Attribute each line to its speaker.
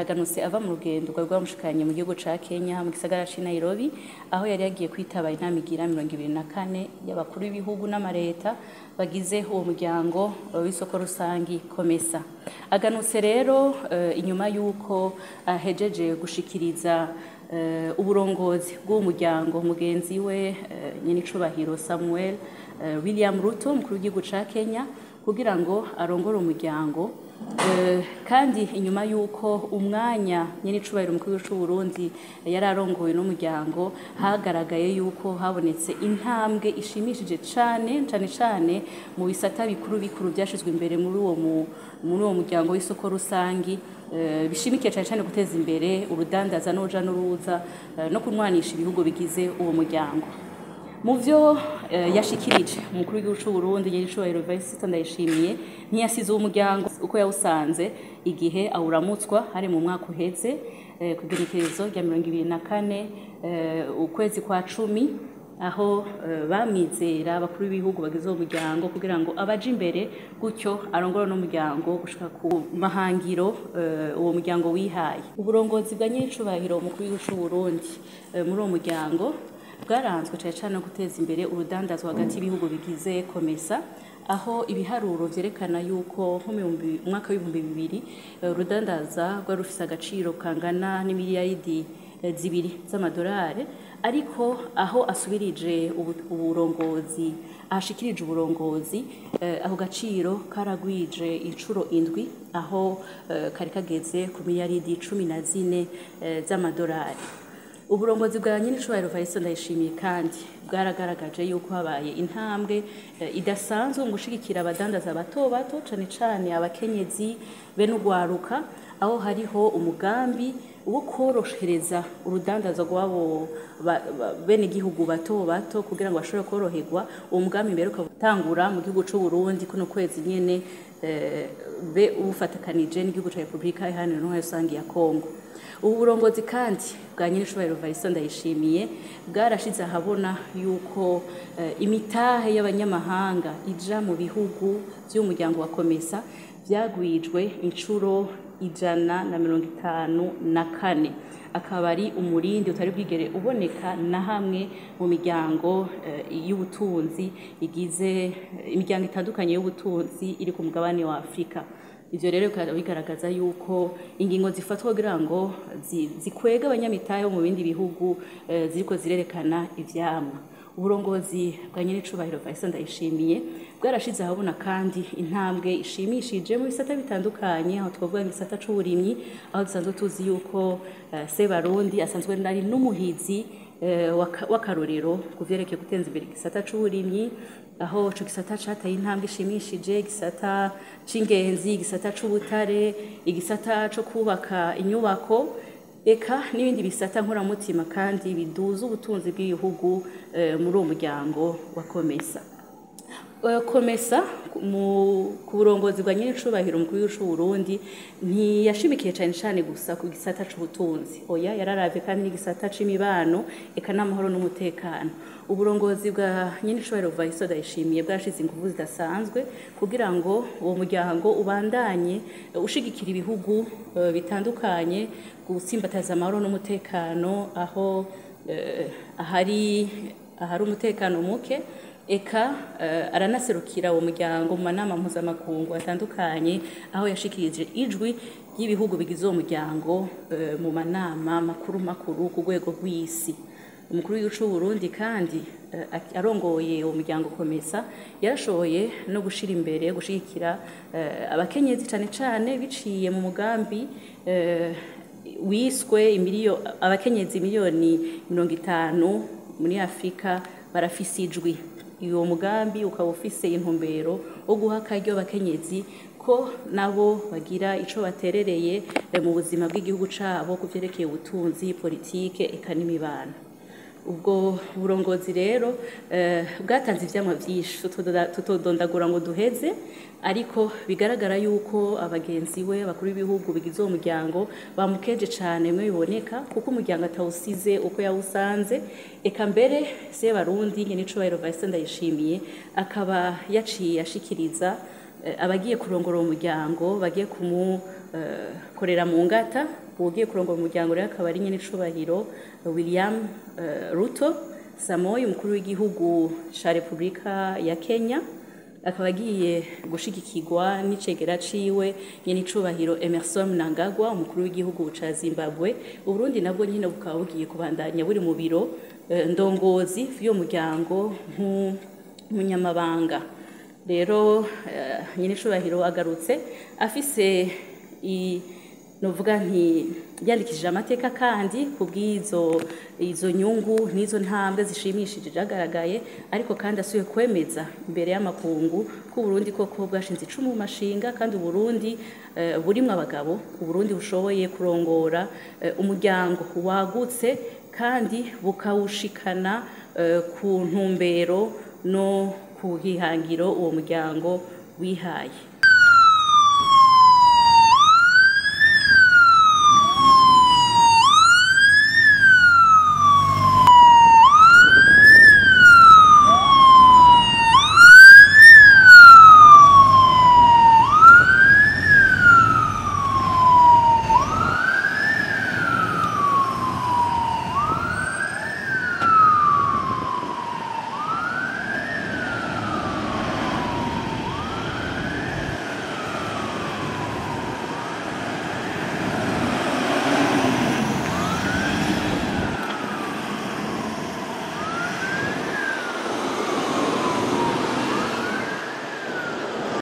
Speaker 1: yaganutse ava mu rugendo rwamushikanye mu gihugu ca Kenya mu gisagara ca Nairobi aho yari yagiye kwitaba inama igira 24 y'abakuru b'ibihugu n'amareta bagize uwo muryango w'isoko rusangi COMESA. Aganutse rero inyuma yuko ahejeje gushikiriza uburongozi bw'uwo muryango mugenzi we nyenicubahiro Samuel William Ruto mukuru w'igihugu ca Kenya kugira ngo arongore umuryango kandi inyuma yuko umwanya nyenicubahiro mukuru w'u Burundi yari arongoye n'umuryango hagaragaye yuko habonetse intambwe ishimishije cane mu bisata bikuru byashizwe imbere muri uwo muryango w'isoko rusangi bishimikiye cyane guteza imbere urudandaza n'uruja n'uruza no kunwanisha ibihugu bigize uwo muryango. Mu vyo yashikirije umukuru w'igihugu c'u Burundi nyenicubahiro Evariste Ndayishimiye ntiyasize uwo muryango uko yawusanze igihe awuramutswa hari mu mwaka uheze ku igenekerezo rya 24 ukwezi kwa 10 aho bamwizera abakuru b'ibihugu bagize uwo muryango kugira ngo abaje imbere gutyo arongora n'umuryango gushika ku mahangiro uwo muryango wihaye. Uburongozi bwa nyenicubahiro umukuru w'igihugu c'u Burundi muri uwo muryango bwaranzwe cyane no guteza imbere urudandazwa hagati y'ibihugu bigize COMESA aho ibiharuro vyerekana yuko nko mu mwaka w'2000 urudandaza rwari rufise agaciro kangana n'imiliyaridi 2 z'amadolari ariko aho asubirije uburongozi ashikirije uburongozi aho gaciro karagwije incuro 7 aho kari kageze ku miliyaridi 14 z'amadolari. Uburongozi bwa nyenicubahiro Evariste Ndayishimiye kandi bwaragaragaje yuko habaye intambwe idasanzwe mu gushigikira abadandaza bato cane abakenyezi be n'ugwaruka aho hariho umugambi wo korohereza urudandaza rwabo bene igihugu bato kugira ngo bashobore koroherwa. Uwo mugambi mbere ukatangura mu gihugu c'u Burundi kuno kwezi nyene be ufatakanije n'igihugu ca Republika Iharanira Intwaro Rusangi ya Kongo. Ubu burongozi kandi bwa nyenicubahiro Evariste Ndayishimiye bwarashize ahabona yuko imitahe y'abanyamahanga ija mu bihugu by'umuryango wa COMESA byagwijwe incuro 154 akaba ari umurindi utari bwigere uboneka na hamwe mu miryango y'ubutunzi igize imiryango itandukanye y'ubutunzi iri ku mugabane wa Afrika. Ivyo rero bigaragaza yuko ingingo zifatwa kugira ngo zikwega abanyamitahe mu bindi bihugu ziriko zirerekana ivyamwa. Uburongozi bwa nyenicubahiro Evariste Ndayishimiye bwarashize ahabona kandi intambwe ishimishije mu bisata bitandukanye aho twavuga igisata c'uburimyi aho dusanzwe tuzi yuko Sebarundi asanzwe ari n'umuhizi w'akarorero kuvyerekeye guteza imbere igisata c'uburimyi aho ico gisata cataye intambwe ishimishije, igisata c'ingenzi, igisata c'ubutare, igisata co kubaka inyubako eka n'ibindi bisata nkoramutima kandi biduza ubutunzi bw'igihugu muri uwo muryango wa COMESA. COMESA ku burongozi bwa nyenicubahiro mukuru w'u Burundi ntiyashimikiye cane gusa ku gisata c'ubutunzi oya yararavye kandi n'igisata c'imibano eka n'amahoro n'umutekano. Uburongozi bwa nyenicubahiro Evariste Ndayishimiye bwashize ingufu zidasanzwe kugira ngo uwo muryango ubandanye ushigikira ibihugu bitandukanye gutsimbataza amahoro n'umutekano aho ahari umutekano muke eka aranaserukira uwo muryango mu manama mpuzamakungu atandukanye aho yashikirije ijwi ry'ibihugu bigize uwo muryango mu manama makuru ku rwego rw'isi. Umukuru w'igihugu c'u Burundi kandi arongoye uwo muryango COMESA yarashoboye no gushira imbere gushigikira abakenyezi cane biciye mu mugambi wiswe abakenyezi miliyoni 50 muri Afrika barafise ijwi. Uwo mugambi ukaba ufise intumbero wo guha akaryo abakenyezi ko nabo bagira ico baterereye mu buzima bw'igihugu cabo kuvyerekeye ubutunzi, politike eka n'imibano. Ubwo burongozi rero bwatanze ivyamwa vyinshi tutodondagura ngo duheze ariko bigaragara yuko abagenzi we abakuru b'ibihugu bigize uwo muryango bamukeje cane mwe biboneka kuko umuryango atawusize uko yawusanze eka mbere Sebarundi nyenicubahiro Evariste Ndayishimiye akaba yaciye ashikiriza abagiye kurongora uwo muryango bagiye kumukorera mu ngata ugiye kurongora umuryango rero akaba ari nyene icubahiro William Ruto Samoei umukuru w'igihugu ca Republika ya Kenya akaba agiye gushigikirwa n'icegera ciwe nyene icubahiro Emmerson Mnangagwa umukuru w'igihugu ca Zimbabwe Uburundi nabwo nyene bukaba bugiye kubandanya buri mu biro ndongozi vyo muryango nk'umunyamabanga rero nyene icubahiro agarutse afise novuga nti yandikishije amateka kandi kubwizo izo nyungu nizo ntambwe zishimishije jagaragaye ariko kandi asuye kwemeza imbere y'amakungu ko Burundi koko bwashinze icumu mu mashinga kandi Burundi burimwe abagabo Burundi bushoboye kurongora umuryango wagutse kandi bukawushikana ku ntumbero no ku hihangiro uwo muryango wihaye